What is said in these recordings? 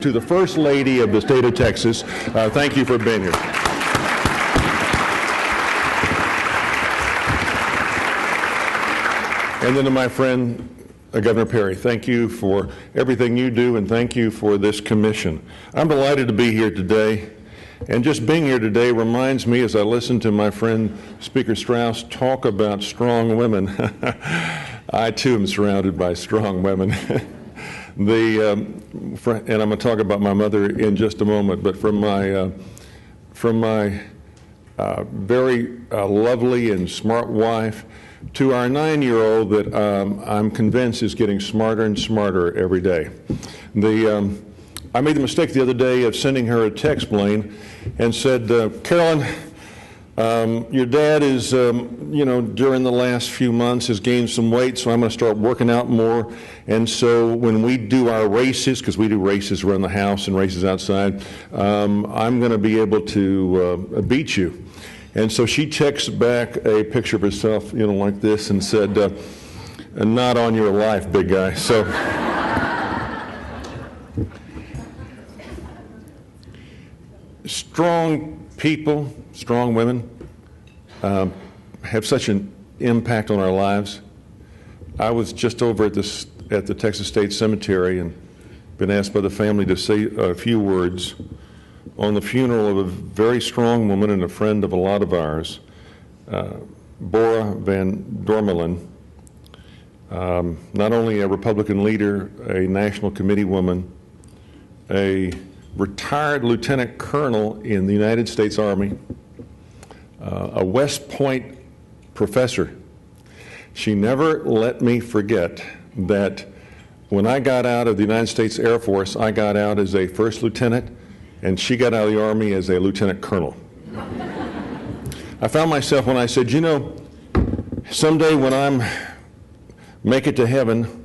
To the First Lady of the state of Texas, thank you for being here. And then to my friend, Governor Perry, thank you for everything you do, and thank you for this commission. I'm delighted to be here today, and just being here today reminds me, as I listen to my friend Speaker Strauss talk about strong women, I too am surrounded by strong women. And I'm going to talk about my mother in just a moment, but from my very lovely and smart wife to our 9-year-old that I'm convinced is getting smarter and smarter every day. I made the mistake the other day of sending her a text, Blaine, and said, Carolyn, your dad is, during the last few months has gained some weight, so I'm going to start working out more. And so when we do our races, because we do races around the house and races outside, I'm going to be able to beat you. And so she texts back a picture of herself, like this, and said, not on your life, big guy. So strong people, strong women have such an impact on our lives. I was just over at the Texas State Cemetery and been asked by the family to say a few words on the funeral of a very strong woman and a friend of a lot of ours, Bora Van Dormelen, not only a Republican leader, a national committee woman, a retired lieutenant colonel in the United States Army, a West Point professor. She never let me forget that when I got out of the United States Air Force, I got out as a first lieutenant, and she got out of the Army as a lieutenant colonel. I found myself when I said, someday when make it to heaven,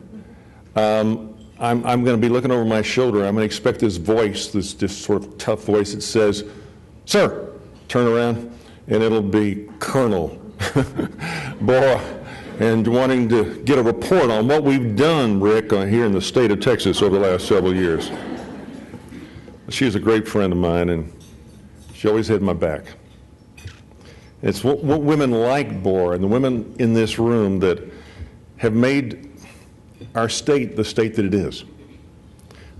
I'm going to be looking over my shoulder. I'm going to expect this voice, this sort of tough voice that says, "Sir," turn around, and it'll be Colonel Bora, and wanting to get a report on what we've done, Rick, here in the state of Texas over the last several years. She is a great friend of mine, and she always had my back. It's what women like Bora and the women in this room that have made our state the state that it is.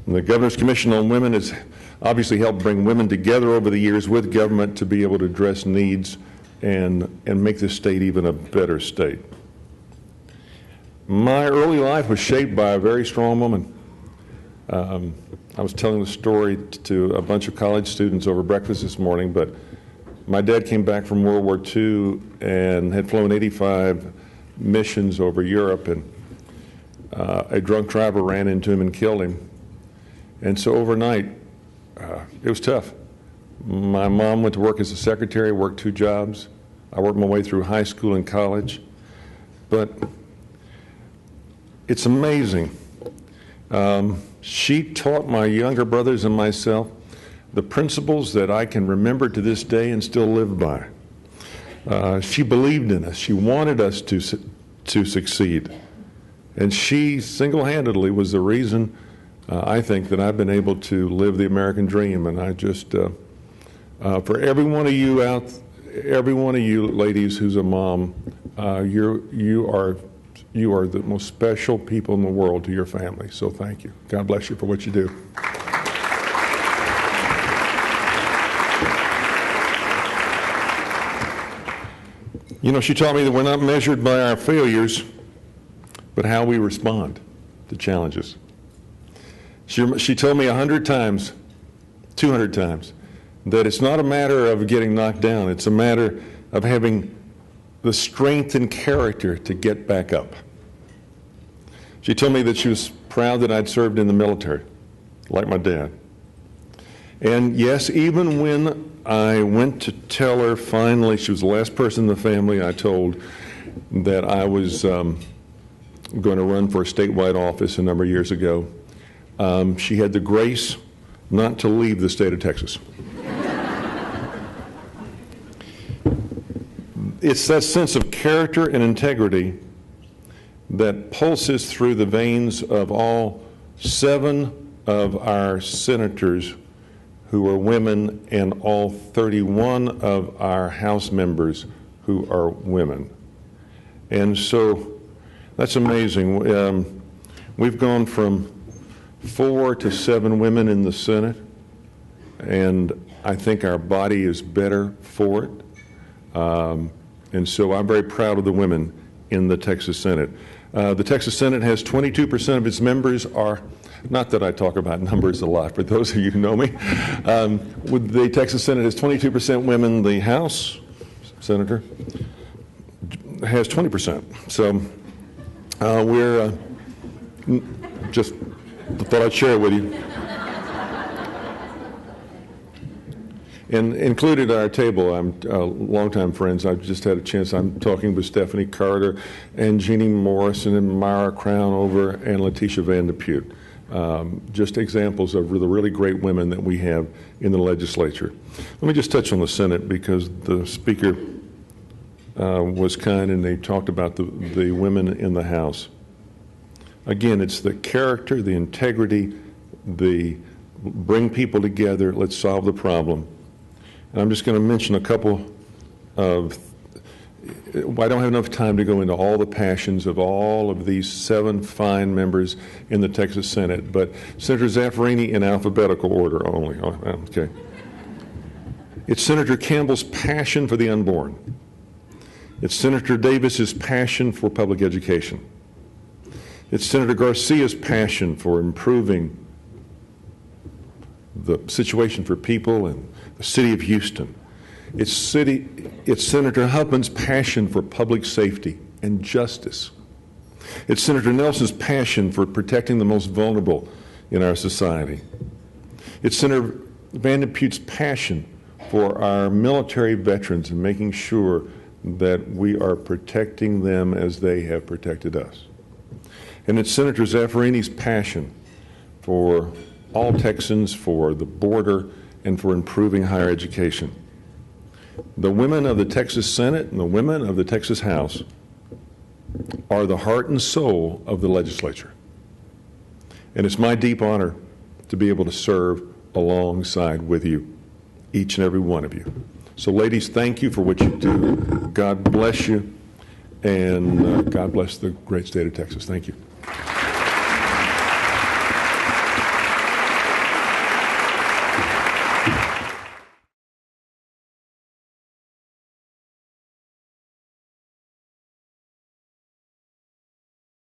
And the Governor's Commission on Women has obviously helped bring women together over the years with government to be able to address needs and make this state even a better state. My early life was shaped by a very strong woman. I was telling the story to a bunch of college students over breakfast this morning, but my dad came back from World War II and had flown 85 missions over Europe, and a drunk driver ran into him and killed him. And so overnight, it was tough. My mom went to work as a secretary, worked 2 jobs. I worked my way through high school and college. But it's amazing. She taught my younger brothers and myself the principles that I can remember to this day and still live by. She believed in us. She wanted us to succeed. And she single-handedly was the reason, I think, that I've been able to live the American dream. And I just, for every one of you ladies who's a mom, you are the most special people in the world to your family. So thank you. God bless you for what you do. She taught me that we're not measured by our failures, but how we respond to challenges. She told me 100 times, 200 times, that it's not a matter of getting knocked down. It's a matter of having the strength and character to get back up. She told me that she was proud that I'd served in the military, like my dad. And yes, even when I went to tell her finally, she was the last person in the family I told, that I was going to run for a statewide office a number of years ago, she had the grace not to leave the state of Texas. It's that sense of character and integrity that pulses through the veins of all 7 of our senators who are women and all 31 of our House members who are women. And so that's amazing. We've gone from 4 to 7 women in the Senate, and I think our body is better for it. And so I'm very proud of the women in the Texas Senate. The Texas Senate has 22% of its members are, not that I talk about numbers a lot, but those of you who know me, with the Texas Senate has 22% women. The House Senator has 20%. So we're just thought I'd share it with you. And included at our table, I'm longtime friends. I've just had a chance. I'm talking with Stephanie Carter and Jeannie Morrison and Myra Crownover and Letitia Van Depute. Just examples of the really great women that we have in the legislature. Let me just touch on the Senate because the Speaker was kind and they talked about the women in the House. Again, it's the character, the integrity, the bring people together, let's solve the problem. And I'm just going to mention a couple of, I don't have enough time to go into all the passions of all of these 7 fine members in the Texas Senate, but Senator Zaffirini in alphabetical order only. Okay. It's Senator Campbell's passion for the unborn. It's Senator Davis's passion for public education. It's Senator Garcia's passion for improving the situation for people in the city of Houston. It's Senator Huffman's passion for public safety and justice. It's Senator Nelson's passion for protecting the most vulnerable in our society. It's Senator Van Depute's passion for our military veterans and making sure that we are protecting them as they have protected us. And it's Senator Zaffarini's passion for all Texans, for the border, and for improving higher education. The women of the Texas Senate and the women of the Texas House are the heart and soul of the legislature. And it's my deep honor to be able to serve alongside with you, each and every one of you. So ladies, thank you for what you do. God bless you, and God bless the great state of Texas. Thank you.